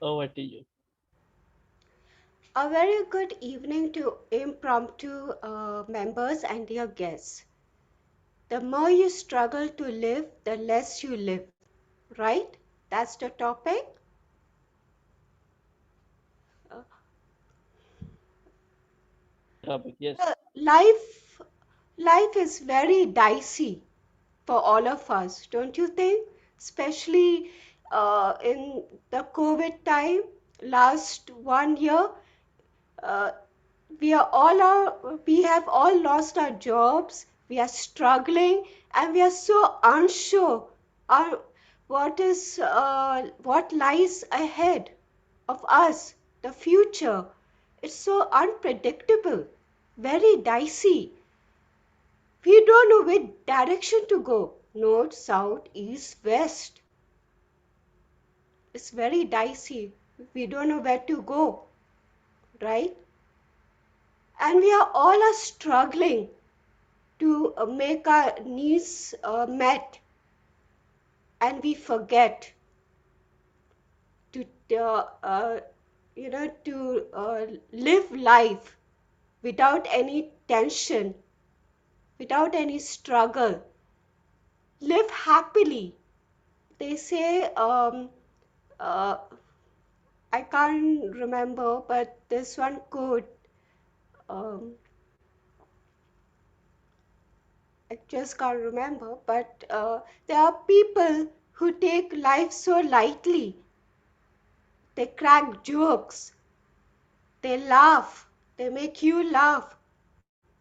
over to you. A very good evening to impromptu members and dear guests. The more you struggle to live, the less you live, right? That's the topic. Topic, yes. Life is very dicey for all of us, don't you think? Especially in the COVID time, last 1 year, uh, we have all lost our jobs. We are struggling, and we are so unsure on what lies ahead of us, the future. It's so unpredictable, very dicey. We don't know which direction to go, north, south, east, west. It's very dicey. We don't know where to go, right? And we are all struggling to make our needs met, and we forget to live life without any tension, without any struggle. Live happily. They say, uh, I can't remember, but this one quote, um, I just can't remember, but there are people who take life so lightly. They crack jokes, they laugh, they make you laugh.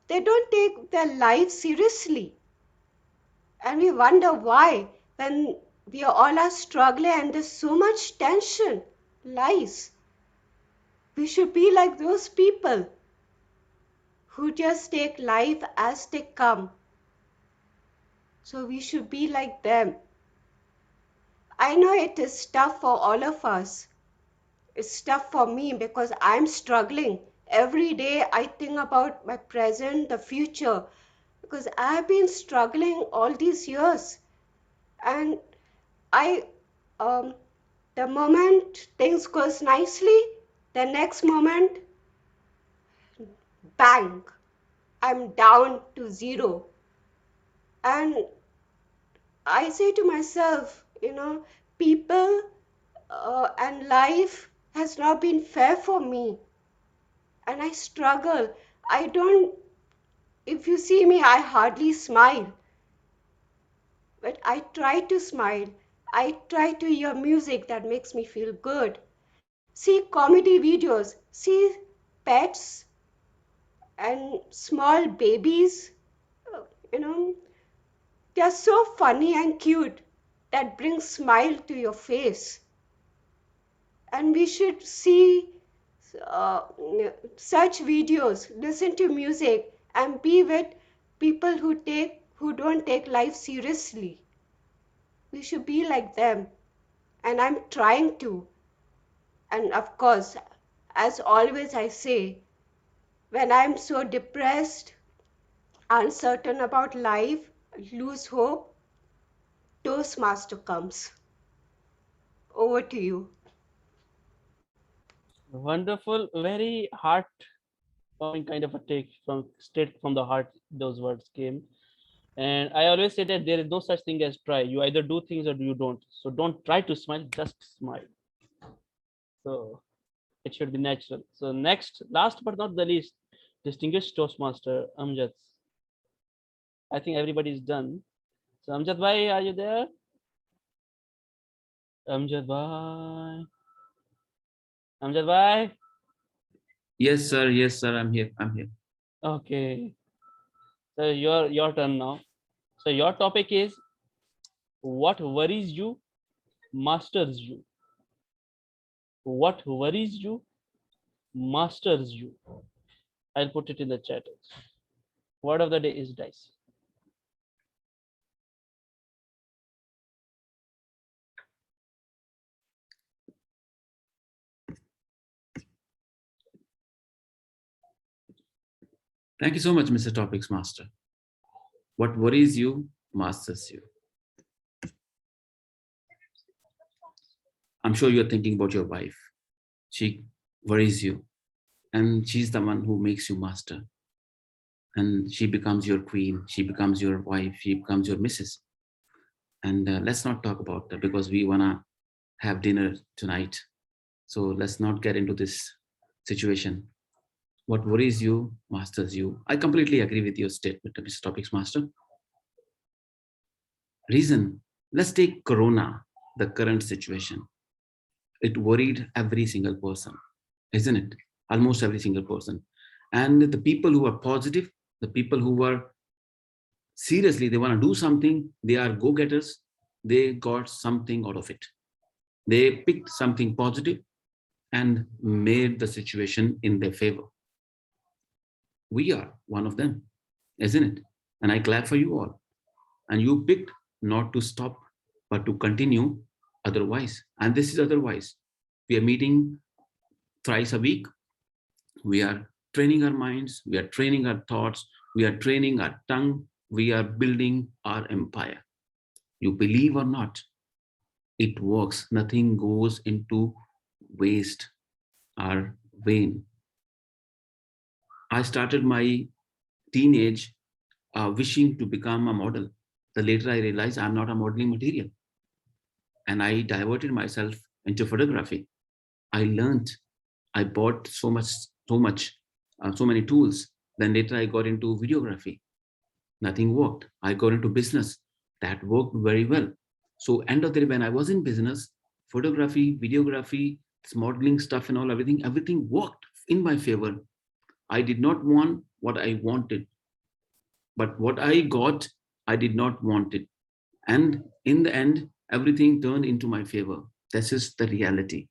They don't take their life seriously. And we wonder why when we all are struggling and there's so much tension, lies. We should be like those people who just take life as they come. So we should be like them. I know it is tough for all of us. It's tough for me because I'm struggling. Every day I think about my present, the future. because I've been struggling all these years. And the moment things goes nicely, the next moment, bang, I'm down to zero. And I say to myself, people and life has not been fair for me. And I struggle. If you see me, I hardly smile. But I try to smile. I try to hear music that makes me feel good. See comedy videos. See pets and small babies. uh, You know, they're so funny and cute that brings smile to your face. And we should see uh, such videos, listen to music, and be with people who don't take life seriously. We should be like them, and I'm trying to. And of course, as always I say, when I'm so depressed, uncertain about life, lose hope, Toastmaster comes. Over to you. Wonderful, very heart-warming kind of a take from straight from the heart. Those words came, and I always say that there is no such thing as try. You either do things or you don't. So don't try to smile, just smile. So it should be natural. So next, last but not the least, distinguished Toastmaster Amjad. I think everybody is done. So Amjad bhai, are you there? Amjad bhai. Amjad bhai. Yes, sir. Yes, sir. I'm here. I'm here. Okay. So your turn now. So your topic is what worries you masters you. What worries you masters you. I'll put it in the chat. Word of the day is dice. Thank you so much, Mr. Topics Master. What worries you masters you. I'm sure you're thinking about your wife. She worries you, and she's the one who makes you master. And she becomes your queen. She becomes your wife. She becomes your missus. And let's not talk about that because we wanna have dinner tonight. So let's not get into this situation. What worries you masters you. I completely agree with your statement, Mr. Topics Master. Reason, let's take Corona, the current situation. It worried every single person, isn't it? Almost every single person. And the people who are positive, the people who were seriously, they want to do something, they are go-getters, they got something out of it. They picked something positive and made the situation in their favor. We are one of them, isn't it? And I clap for you all. And you picked not to stop, but to continue otherwise. And this is otherwise. We are meeting thrice a week. We are training our minds. We are training our thoughts. We are training our tongue. We are building our empire. You believe or not, it works. Nothing goes into waste or vain. I started my teenage wishing to become a model. The later I realized I'm not a modeling material. And I diverted myself into photography. I learned, I bought so many tools. Then later I got into videography. Nothing worked. I got into business. That worked very well. So end of the day, when I was in business, photography, videography, this modeling stuff and all, everything worked in my favor. I did not want what I wanted, but what I got, I did not want it. And in the end, everything turned into my favor. This is the reality.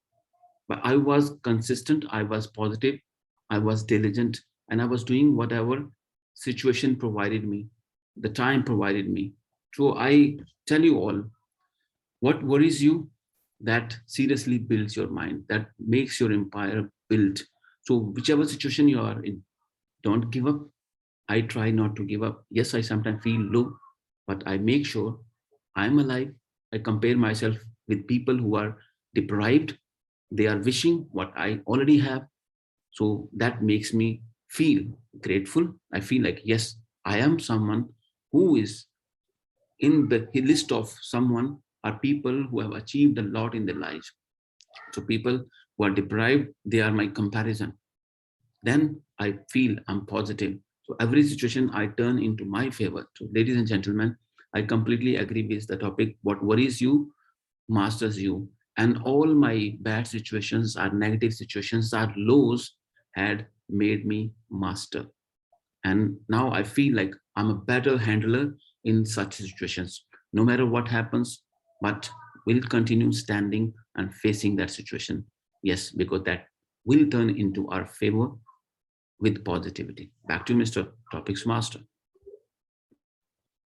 But I was consistent, I was positive, I was diligent, and I was doing whatever situation provided me, the time provided me. So I tell you all, what worries you, that seriously builds your mind, that makes your empire built. So whichever situation you are in, don't give up, I try not to give up. Yes, I sometimes feel low, but I make sure I'm alive. I compare myself with people who are deprived. They are wishing what I already have. So that makes me feel grateful. I feel like, yes, I am someone who is in the list of someone are people who have achieved a lot in their lives. So people who are deprived, they are my comparison. Then I feel I'm positive. So every situation I turn into my favor. So ladies and gentlemen, I completely agree with the topic. What worries you masters you. And all my bad situations are negative situations, are lows had made me master. And now I feel like I'm a better handler in such situations. No matter what happens, but we'll continue standing and facing that situation. Yes, because that will turn into our favor with positivity. Back to Mr. Topics Master.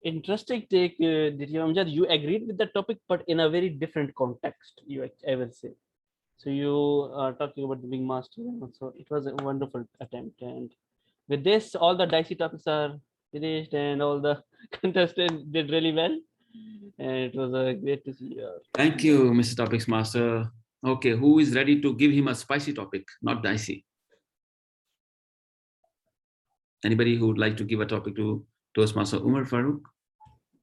Interesting take, Amjad. You agreed with the topic, but in a very different context, I will say. So you are talking about the Big Master, so it was a wonderful attempt. And with this, all the dicey topics are finished, and all the contestants did really well. And it was great to see you. Thank you, Mr. Topics Master. Okay, who is ready to give him a spicy topic, not dicey? Anybody who would like to give a topic to Toastmaster Umar Farooq?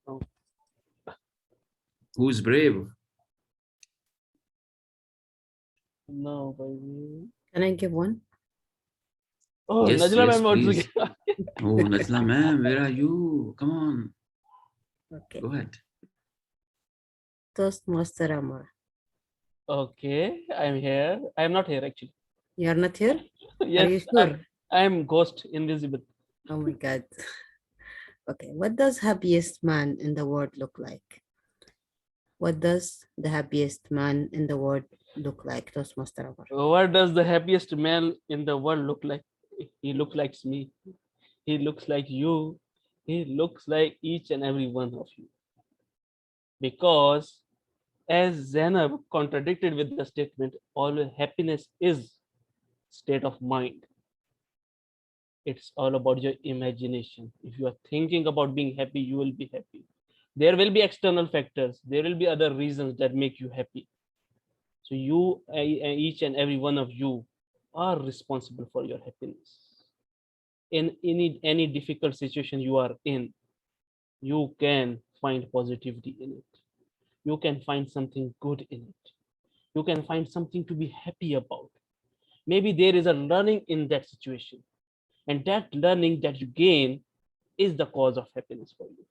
Oh. Who's brave? No, baby. Can I give one? Oh, yes, Najla yes, ma'am wants to please. Oh, Najla ma'am, where are you? Come on. Okay. Go ahead. Toastmaster Amar. Okay, I'm here. I'm not here actually. You are not here? Yes, Are you sure? I'm ghost, invisible. Oh my God. Okay, what does happiest man in the world look like? What does the happiest man in the world look like, Toastmaster Amar? What does the happiest man in the world look like? He looks like me. He looks like you. He looks like each and every one of you. Because as Zainab contradicted with the statement, always happiness is state of mind. It's all about your imagination. If you are thinking about being happy, you will be happy. There will be external factors. There will be other reasons that make you happy. So you, each and every one of you, are responsible for your happiness. In any difficult situation you are in, you can find positivity in it. You can find something good in it. You can find something to be happy about. Maybe there is a learning in that situation, and that learning that you gain is the cause of happiness for you.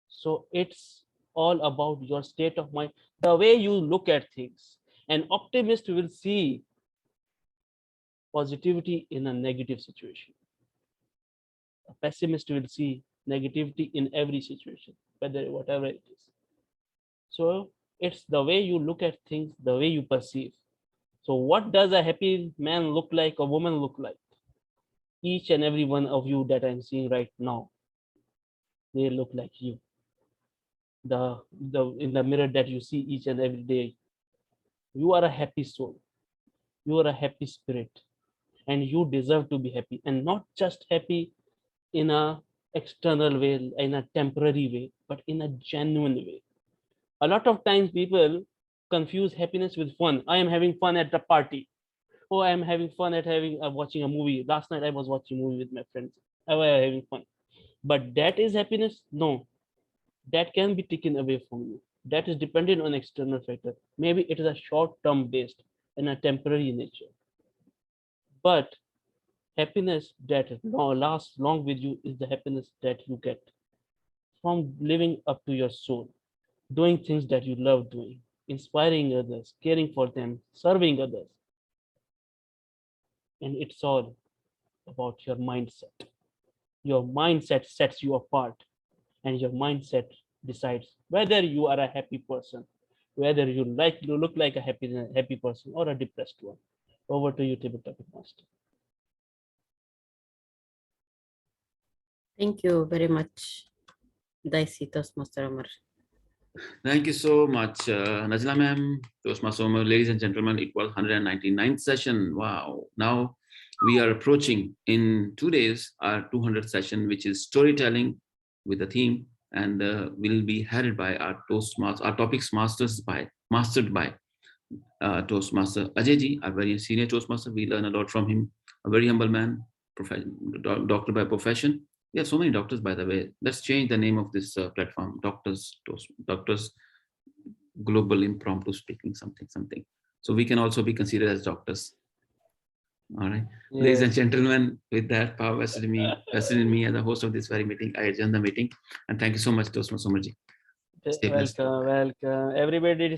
So it's all about your state of mind, the way you look at things. An optimist will see positivity in a negative situation. A pessimist will see negativity in every situation, whatever it is. So it's the way you look at things, the way you perceive. So what does a happy man look like, a woman look like? Each and every one of you that I'm seeing right now, they look like you. The in the mirror that you see each and every day, you are a happy soul. You are a happy spirit, and you deserve to be happy, and not just happy in a external way, in a temporary way, but in a genuine way. A lot of times people confuse happiness with fun. I am having fun at the party. Oh, I am having fun at watching a movie. Last night I was watching a movie with my friends. I was having fun. But that is happiness? No. That can be taken away from you. That is dependent on external factor. Maybe it is a short-term based and a temporary nature. But happiness that lasts long with you is the happiness that you get from living up to your soul, doing things that you love doing, inspiring others, caring for them, serving others. And it's all about your mindset. Your mindset sets you apart, and your mindset decides whether you are a happy person, whether you look like a happy person or a depressed one. Over to you, Table Topic Master. Thank you very much, Dicey Toastmaster Amar. Thank you so much, Najla ma'am, Toastmaster Umar. Ladies and gentlemen, it was 199th session. Wow. Now We are approaching in 2 days our 200th session, which is storytelling with a theme, and will be headed by our Toastmasters, our topics mastered by Toastmaster Ajay, our very senior Toastmaster. We learn a lot from him, a very humble man, doctor by profession. We have so many doctors, by the way. Let's change the name of this platform, Doctors Global Impromptu Speaking, something. So we can also be considered as doctors. All right, ladies and gentlemen, with that power vested in me as the host of this very meeting, I adjourn the meeting. And thank you so much, Toastmaster Somarji. Stay blessed. Welcome. Everybody